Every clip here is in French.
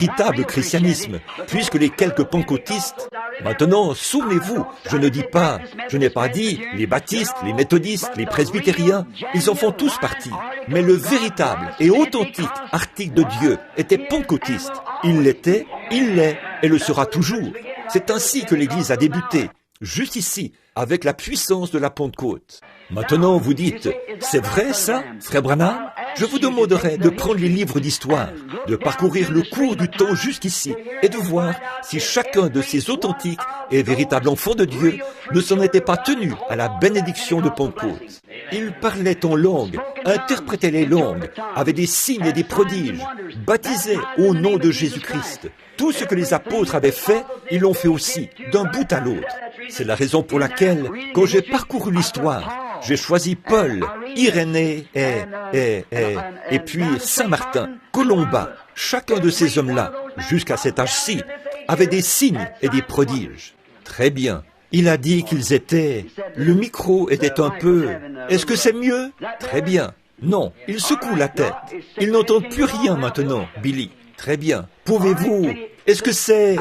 véritable christianisme, puisque les quelques pentecôtistes, maintenant, souvenez-vous, je n'ai pas dit les baptistes, les méthodistes, les presbytériens, ils en font tous partie. Mais le véritable et authentique article de Dieu était pentecôtiste. Il l'était, il l'est et le sera toujours. C'est ainsi que l'Église a débuté, juste ici, avec la puissance de la Pentecôte. Maintenant, vous dites, c'est vrai ça, frère Branham? Je vous demanderai de prendre les livres d'histoire, de parcourir le cours du temps jusqu'ici et de voir si chacun de ces authentiques et véritables enfants de Dieu ne s'en était pas tenu à la bénédiction de Pentecôte. Ils parlaient en langue, interprétaient les langues, avaient des signes et des prodiges, baptisaient au nom de Jésus-Christ. Tout ce que les apôtres avaient fait, ils l'ont fait aussi, d'un bout à l'autre. C'est la raison pour laquelle, quand j'ai parcouru l'histoire, j'ai choisi Paul, Irénée et puis Saint-Martin, Colomba. Chacun de ces hommes-là, jusqu'à cet âge-ci, avait des signes et des prodiges. Très bien. Il a dit qu'ils étaient... Le micro était un peu... Est-ce que c'est mieux? Très bien. Non, il secoue la tête. Il n'entend plus rien maintenant, Billy. Très bien. Pouvez-vous... Est-ce que c'est...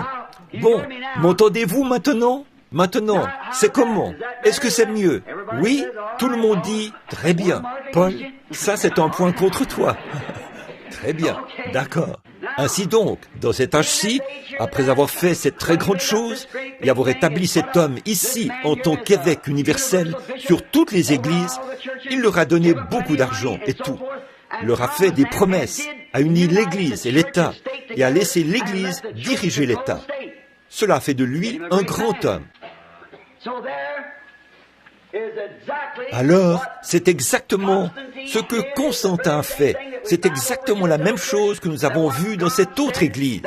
Bon, m'entendez-vous maintenant? Maintenant, c'est comment? Est-ce que c'est mieux? Oui? Tout le monde dit, très bien. Paul, ça c'est un point contre toi. Très bien, d'accord. Ainsi donc, dans cet âge-ci, après avoir fait cette très grande chose, et avoir établi cet homme ici en tant qu'évêque universel sur toutes les églises, il leur a donné beaucoup d'argent et tout. Il leur a fait des promesses, a uni l'Église et l'État, et a laissé l'Église diriger l'État. Cela fait de lui un grand homme. Alors, c'est exactement ce que Constantin a fait. C'est exactement la même chose que nous avons vu dans cette autre église.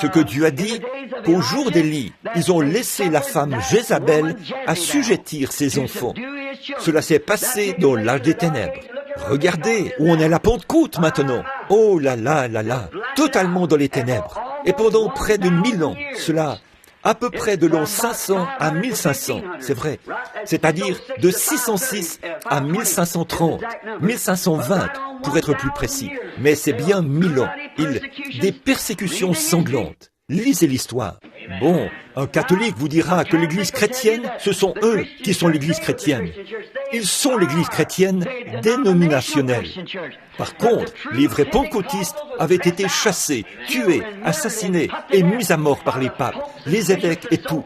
Ce que Dieu a dit, qu'au jour d'Élie, ils ont laissé la femme Jézabel assujettir ses enfants. Cela s'est passé dans l'âge des ténèbres. Regardez où on est à la Pentecôte maintenant. Oh là là là là, totalement dans les ténèbres. Et pendant près de 1000 ans, cela... à peu près de l'an 500 à 1500, c'est vrai. C'est-à-dire de 606 à 1530, 1520 pour être plus précis. Mais c'est bien 1000 ans. Des persécutions sanglantes. Lisez l'histoire. Bon, un catholique vous dira que l'Église chrétienne, ce sont eux qui sont l'Église chrétienne. Ils sont l'Église chrétienne dénominationnelle. Par contre, les vrais pentecôtistes avaient été chassés, tués, assassinés et mis à mort par les papes, les évêques et tout.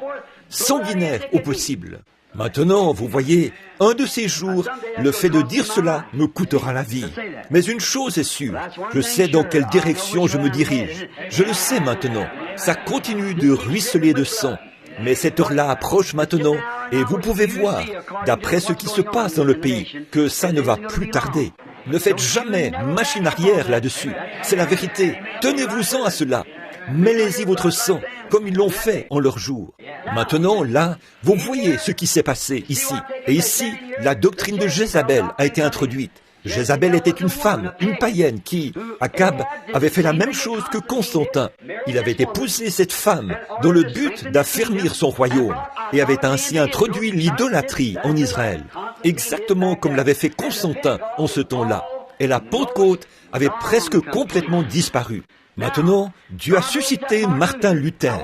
Sanguinaires au possible. Maintenant, vous voyez, un de ces jours, le fait de dire cela me coûtera la vie. Mais une chose est sûre, je sais dans quelle direction je me dirige. Je le sais maintenant, ça continue de ruisseler de sang. Mais cette heure-là approche maintenant, et vous pouvez voir, d'après ce qui se passe dans le pays, que ça ne va plus tarder. Ne faites jamais machine arrière là-dessus. C'est la vérité. Tenez-vous-en à cela. Mêlez-y votre sang, comme ils l'ont fait en leur jour. Maintenant, là, vous voyez ce qui s'est passé ici. Et ici, la doctrine de Jézabel a été introduite. Jézabel était une femme, une païenne qui, Akab, avait fait la même chose que Constantin. Il avait épousé cette femme dans le but d'affermir son royaume et avait ainsi introduit l'idolâtrie en Israël, exactement comme l'avait fait Constantin en ce temps-là. Et la Pentecôte avait presque complètement disparu. Maintenant, Dieu a suscité Martin Luther.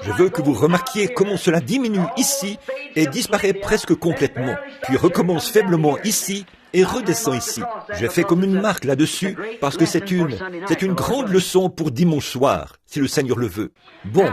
Je veux que vous remarquiez comment cela diminue ici et disparaît presque complètement, puis recommence faiblement ici et redescend ici. J'ai fait comme une marque là-dessus parce que c'est une grande leçon pour dimanche soir, si le Seigneur le veut. Bon.